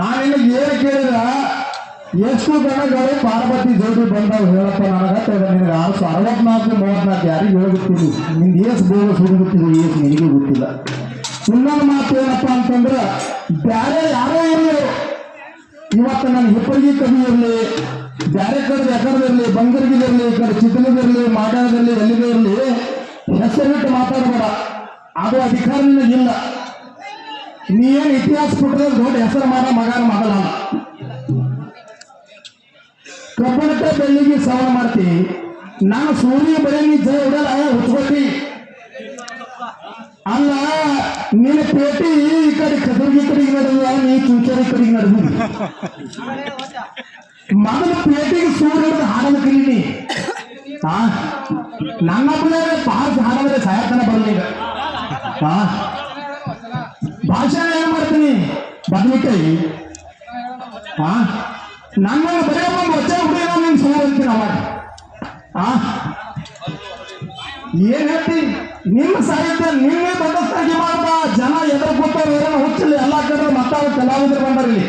ನಾನಿನ್ನ ಏನು ಕೇಳಿದ್ರ ಎಷ್ಟು ಜನಗಳು ಪಾರ್ವತಿ ಜೋಡಿ ಬಂದಾವ್ ಹೇಳಪ್ಪ ನನಗೆ ನಿನಗೆ 64 ಯಾರಿಗೆ ಹೇಳ್ಬಿಡ್ತೀನಿ ನಿಮ್ಗೆ ಏಸ್ ಬೇಗ ಸುಡಿಬಿಟ್ಟಿದ್ರು ಏಸ್ ನಿನಗೆ ಗೊತ್ತಿಲ್ಲ. ಇನ್ನೊಂದು ಮಾತು ಏನಪ್ಪ ಅಂತಂದ್ರೆ ಬ್ಯಾರೆ ಯಾರೋ ಇರಲಿ ಇವತ್ತು ನನ್ನ ಹಿಪ್ಪರಿಗೆ ಕವಿ ಇರಲಿ ಬ್ಯಾರೆ ಕಡೆ ಎಕಡದಿರಲಿ ಬಂಗರ್ಗಿದಿರಲಿ ಈ ಕಡೆ ಚಿತ್ರದಿರಲಿ ಮಾಡ್ಯಾದಲ್ಲಿ ಎಲ್ಲಿದೆ ಇರಲಿ ಹೆಸರಿಟ್ಟು ಮಾತಾಡಬೇಡ, ಅದು ಅಧಿಕಾರ ಇಲ್ಲ. ನೀ ಏನು ಇತಿಹಾಸ ಕೊಟ್ಟರೆ ದೊಡ್ಡ ಹೆಸರು ಮಗನ ಮಾಡಲ್ಲ. ಕಬ್ಬಣಕ್ಕೆ ಬೆಳ್ಳಿಗೆ ಸವಾಲ ಮಾಡ್ತಿ, ನಾನು ಸೂರ್ಯ ಬರೀ ನೀ ಜಯ ಉಡಲ್ಲ ಹುಚ್ಕೊಟ್ಟಿ ಅಲ್ಲ. ನಿನ್ನ ಪೇಟಿ ಈ ಕಡೆ ಕದರ್ಗಿ ಕಡೆಗೆ ನಡೆದ, ನೀ ಚೂಚರಿ ಕಡೆಗೆ ನಡೆದ. ಮೊದಲು ಪೇಟಿಗೆ ಸೂರ್ಯ ಹಾಡಲು ಕಲೀನಿ. ನನ್ನ ಪಾಸ್ ಹಾಡಿದ್ರೆ ಸಾಯತನ ಬರಲಿಲ್ಲ. ಭಾಷಣ ಏನ್ ಮಾಡ್ತೀನಿ ಬದಲಿಕಾಯಿ ನನ್ನ ಬರೀ ಒಚ್ಚ ಹುಡುಗ ನೀನು ಸುಮಾರು ಅಂತೀನಿ ಅವಾಗ. ಏನ್ ಹೇಳ್ತಿ ನಿಮ್ಮ ಸಾಹಿತ್ಯ ನಿನ್ನೆ ದೊಡ್ಡದಾಗಿ ಮಾಡ್ದ ಜನ ಎದುರು ಕೂತವ್ರು ಏನೋ ಹುಚ್ಚಲಿ ಎಲ್ಲ ಕಡೆ ಮತ್ತಾವ ಕಲಾವಿದರು ಬಂದರಲ್ಲಿ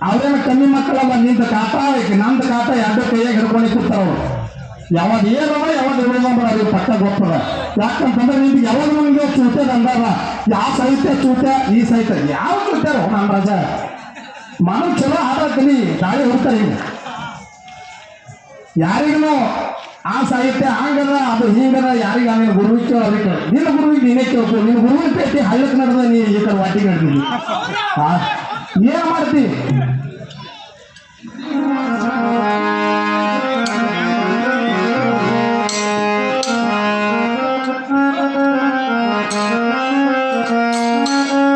ಅವ್ರೇನ ಕಮ್ಮಿ ಮಕ್ಕಳಲ್ಲ. ನಿಂದ ಕಾಟ ನಂದು ಕಾಟ ಎರಡು ಕೈಯಾಗ ಹಿಡ್ಕೊಂಡು ಕೂತಾರವ್ರು. ಯಾವಾಗ ಏನವ ಯಾವಾಗ ಇರೋದಂಬ ಅದು ಪಕ್ಕ ಗೊತ್ತದ. ಯಾಕಂತಂದ್ರೆ ನಿಮ್ಗೆ ಯಾವಾಗ ನಿಮ್ಗೆ ಚೂತ್ಯದ ಅಂದಾರ ಯಾವ ಸಾಹಿತ್ಯ ಚೂತ್ಯ ಈ ಸಾಹಿತ್ಯ ಯಾವ ಚೂತ್ಯಾರ ನನ್ನ ರಾಜ ಮನ ಚಲೋ ಹಾಡ ಕಲಿ ದಾಳಿ ಹೊಡ್ತಾರೆ. ಈಗ ಯಾರಿಗೂ ಆ ಸಾಹಿತ್ಯ ಹಂಗದ ಅದು ಹಿಂಗದ ಯಾರಿಗ ನಿನ್ನ ಗುರುವಿಗೆ ಕೇಳೋ ಅವ್ರಿಗೆ ನಿನ್ನ ಗುರುವಿಗೆ ನೀನೇ ಕೇಳ್ಕೊ. ನಿನ್ನ ಗುರುವಿನ ಪೇಟಿ ಹಳ್ಳಕ್ಕೆ ನಡೆದ ನೀ ಈ ಕಡೆ ವಾಟಿಗೆ ನಡೆದಿದ್ದಿ. ಏನ್ ಮಾಡ್ತಿ